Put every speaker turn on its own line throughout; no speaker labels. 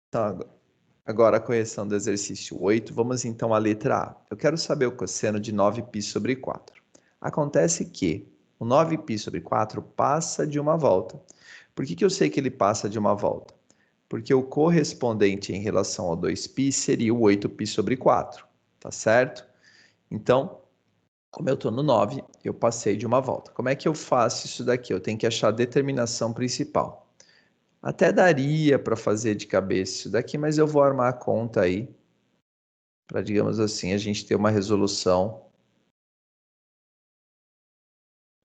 Então, agora a correção do exercício 8, vamos então à letra A. Eu quero saber o cosseno de 9π sobre 4. Acontece que o 9π sobre 4 passa de uma volta. Por que eu sei que ele passa de uma volta? Porque o correspondente em relação ao 2π seria o 8π sobre 4, tá certo? Então, como eu estou no 9, eu passei de uma volta. Como é que eu faço isso daqui? Eu tenho que achar a determinação principal. Até daria para fazer de cabeça isso daqui, mas eu vou armar a conta aí para, digamos assim, a gente ter uma resolução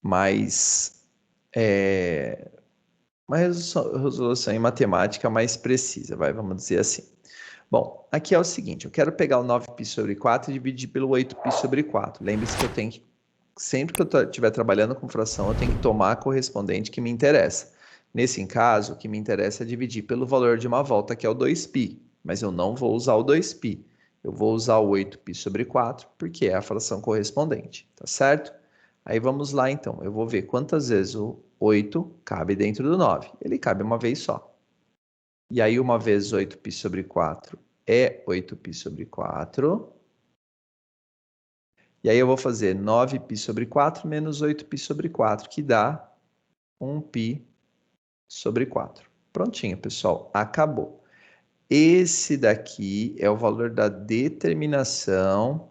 mais... uma resolução em matemática mais precisa, vamos dizer assim. Bom, aqui é o seguinte, eu quero pegar o 9π sobre 4 e dividir pelo 8π sobre 4. Lembre-se que eu tenho que, sempre que eu estiver trabalhando com fração, eu tenho que tomar a correspondente que me interessa. Nesse caso, o que me interessa é dividir pelo valor de uma volta, que é o 2π, mas eu não vou usar o 2π. Eu vou usar o 8π sobre 4, porque é a fração correspondente, tá certo? Aí vamos lá então, eu vou ver quantas vezes o 8 cabe dentro do 9. Ele cabe uma vez só. E aí, uma vez 8π sobre 4 é 8π sobre 4. E aí eu vou fazer 9π sobre 4 menos 8π sobre 4, que dá 1π sobre 4. Prontinho, pessoal. Acabou. Esse daqui é o valor da determinação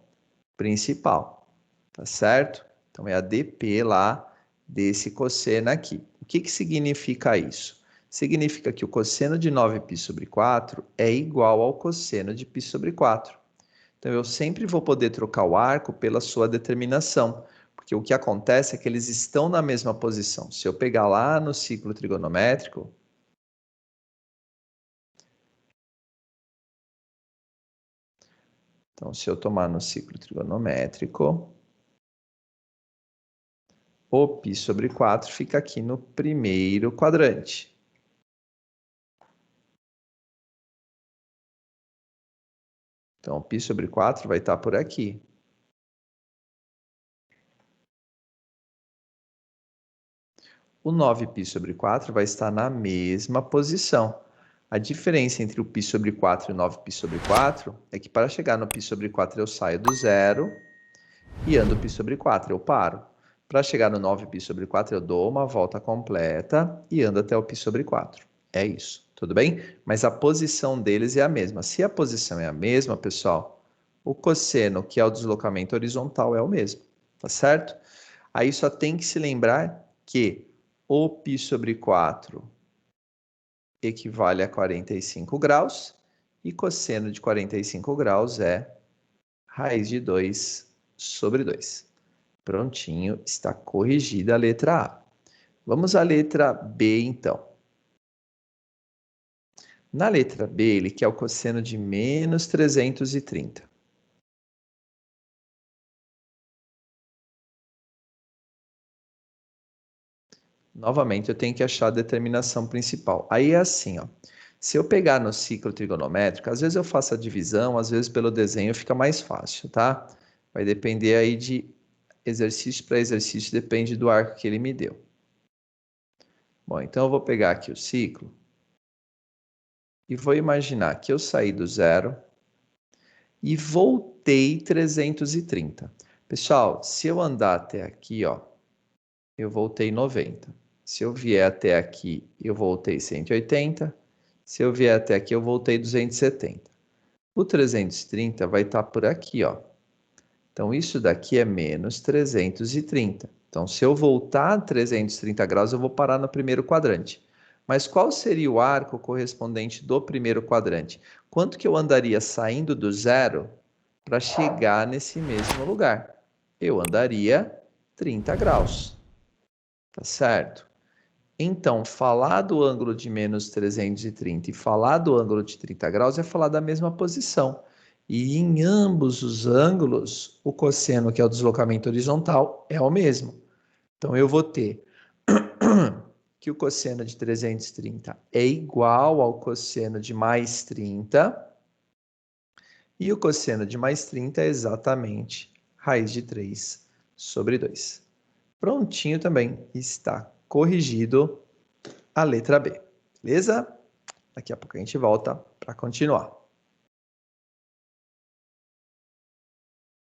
principal, tá certo? Então, é a dp lá desse cosseno aqui. O que significa isso? Significa que o cosseno de 9π sobre 4 é igual ao cosseno de π sobre 4. Então, eu sempre vou poder trocar o arco pela sua determinação, porque o que acontece é que eles estão na mesma posição. Se eu pegar lá no ciclo trigonométrico, então, se eu tomar no ciclo trigonométrico, o π sobre 4 fica aqui no primeiro quadrante. Então, π sobre 4 vai estar por aqui. O 9π sobre 4 vai estar na mesma posição. A diferença entre o π sobre 4 e o 9π sobre 4 é que para chegar no π sobre 4 eu saio do zero e ando π sobre 4, eu paro. Para chegar no 9π sobre 4 eu dou uma volta completa e ando até o π sobre 4. É isso, tudo bem? Mas a posição deles é a mesma. Se a posição é a mesma, pessoal, o cosseno, que é o deslocamento horizontal, é o mesmo, tá certo? Aí só tem que se lembrar que o π sobre 4 equivale a 45 graus e cosseno de 45 graus é raiz de 2 sobre 2. Prontinho, está corrigida a letra A. Vamos à letra B, então. Na letra B, ele quer o cosseno de menos 330. Novamente, eu tenho que achar a determinação principal. Aí é assim, ó. Se eu pegar no ciclo trigonométrico, às vezes eu faço a divisão, às vezes pelo desenho fica mais fácil, tá? Vai depender aí de exercício para exercício, depende do arco que ele me deu. Bom, então eu vou pegar aqui o ciclo e vou imaginar que eu saí do zero e voltei 330. Pessoal, se eu andar até aqui, ó, eu voltei 90. Se eu vier até aqui, eu voltei 180. Se eu vier até aqui, eu voltei 270. O 330 vai estar por aqui, ó. Então, isso daqui é menos 330. Então, se eu voltar 330 graus, eu vou parar no primeiro quadrante. Mas qual seria o arco correspondente do primeiro quadrante? Quanto que eu andaria saindo do zero para chegar nesse mesmo lugar? Eu andaria 30 graus, tá certo? Então, falar do ângulo de menos 330 e falar do ângulo de 30 graus é falar da mesma posição. E em ambos os ângulos, o cosseno, que é o deslocamento horizontal, é o mesmo. Então, eu vou ter que o cosseno de 330 é igual ao cosseno de mais 30, e o cosseno de mais 30 é exatamente raiz de 3 sobre 2. Prontinho também, está corrigido a letra B, beleza? Daqui a pouco a gente volta para continuar.